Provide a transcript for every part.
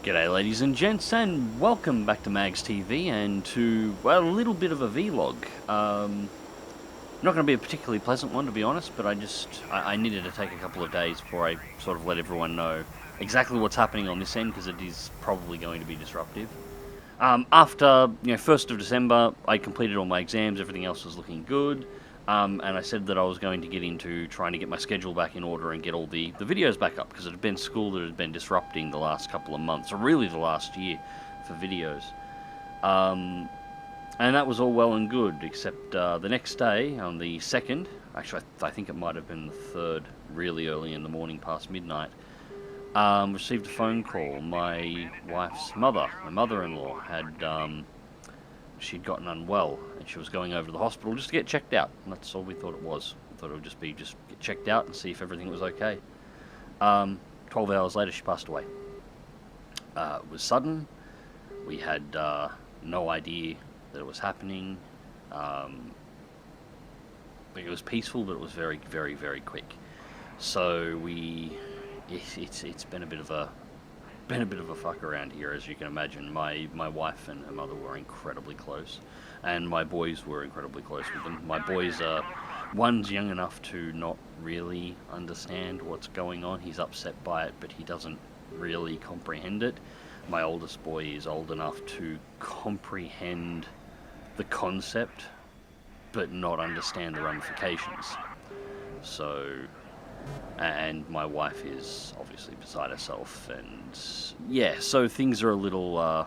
G'day ladies and gents, and welcome back to MagzTV and to, well, a little bit of a vlog. Not going to be a particularly pleasant one, to be honest, but I needed to take a couple of days before I sort of let everyone know exactly what's happening on this end, because it is probably going to be disruptive. After, 1st of December, I completed all my exams, everything else was looking good. And I said that I was going to get into trying to get my schedule back in order and get all the videos back up, because it had been school that had been disrupting the last couple of months, or really the last year, for videos. And that was all well and good, except the next day, on the 2nd, actually I think it might have been the 3rd, really early in the morning past midnight, received a phone call. My wife's mother, my mother-in-law, she'd gotten unwell, and she was going over to the hospital just to get checked out. And that's all we thought it was. We thought it would just be get checked out and see if everything was okay. 12 hours later, she passed away. It was sudden. We had no idea that it was happening. It was peaceful, but it was very, very, very quick. So it's been a bit of a fuck around here, as you can imagine. My wife and her mother were incredibly close, and my boys were incredibly close with them. My boys one's young enough to not really understand what's going on. He's upset by it, but he doesn't really comprehend it. My oldest boy is old enough to comprehend the concept, but not understand the ramifications. And my wife is obviously beside herself, and yeah, so things are a little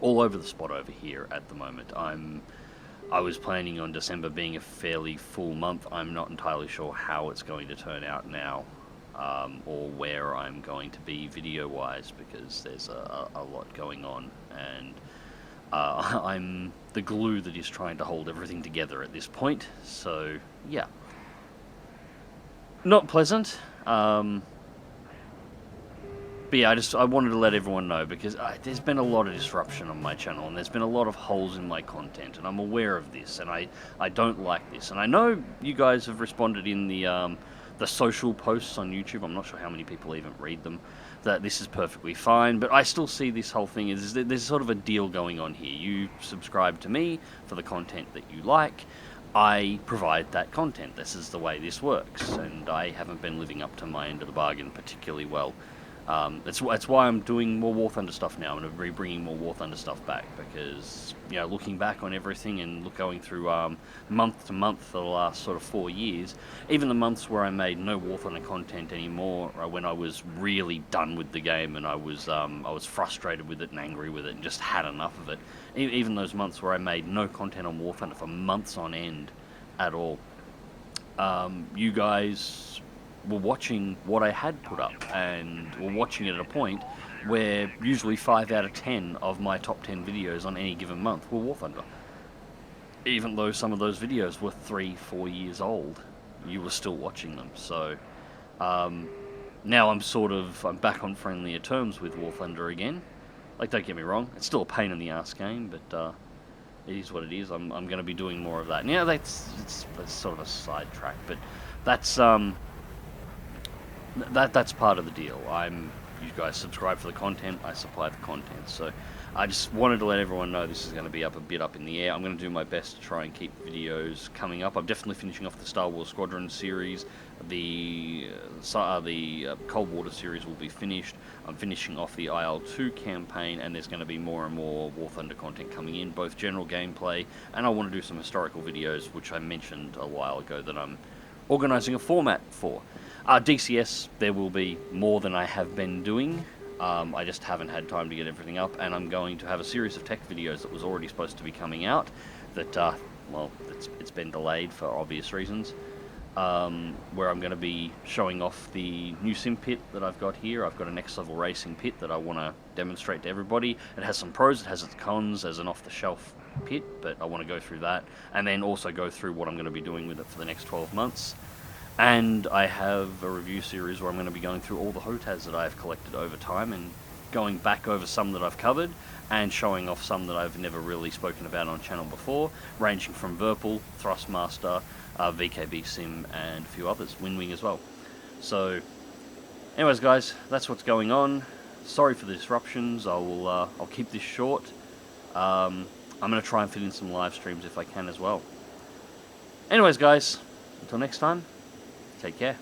all over the spot over here at the moment. I was planning on December being a fairly full month. I'm not entirely sure how it's going to turn out now, or where I'm going to be video-wise, because there's a lot going on, and I'm the glue that is trying to hold everything together at this point, so yeah. Not pleasant, but yeah, I wanted to let everyone know, because there's been a lot of disruption on my channel, and there's been a lot of holes in my content, and I'm aware of this, and I don't like this, and I know you guys have responded in the social posts on YouTube. I'm not sure how many people even read them, that this is perfectly fine, but I still see this whole thing as there's sort of a deal going on here. You subscribe to me for the content that you like. I provide that content. This is the way this works, and I haven't been living up to my end of the bargain particularly well. That's why I'm doing more War Thunder stuff now. I'm going to be bringing more War Thunder stuff back, because, looking back on everything and going through month to month for the last sort of 4 years, even the months where I made no War Thunder content anymore, when I was really done with the game and I was frustrated with it and angry with it and just had enough of it, even those months where I made no content on War Thunder for months on end at all, you guys were watching what I had put up, and were watching it at a point where usually 5 out of 10 of my top 10 videos on any given month were War Thunder. Even though some of those videos were 3-4 years old, you were still watching them. So now I'm back on friendlier terms with War Thunder again. Like, don't get me wrong, it's still a pain in the ass game, but it is what it is. I'm going to be doing more of that. Now that's sort of a sidetrack, but that's that's part of the deal. You guys subscribe for the content, I supply the content. So I just wanted to let everyone know this is going to be a bit up in the air. I'm going to do my best to try and keep videos coming up. I'm definitely finishing off the Star Wars Squadron series. The Cold Water series will be finished. I'm finishing off the IL-2 campaign, and there's going to be more and more War Thunder content coming in, both general gameplay, and I want to do some historical videos, which I mentioned a while ago that I'm organising a format for. DCS, there will be more than I have been doing. I just haven't had time to get everything up, and I'm going to have a series of tech videos that was already supposed to be coming out that, it's been delayed for obvious reasons, where I'm going to be showing off the new sim pit that I've got here. I've got a next level racing pit that I want to demonstrate to everybody. It has some pros, it has its cons as an off-the-shelf pit, but I want to go through that, and then also go through what I'm going to be doing with it for the next 12 months. And I have a review series where I'm going to be going through all the HoTaS that I've collected over time, and going back over some that I've covered, and showing off some that I've never really spoken about on channel before, ranging from Virpil, Thrustmaster, VKB Sim, and a few others, Winwing as well. So, anyways, guys, that's what's going on. Sorry for the disruptions. I'll keep this short. I'm going to try and fit in some live streams if I can as well. Anyways, guys, until next time, take care.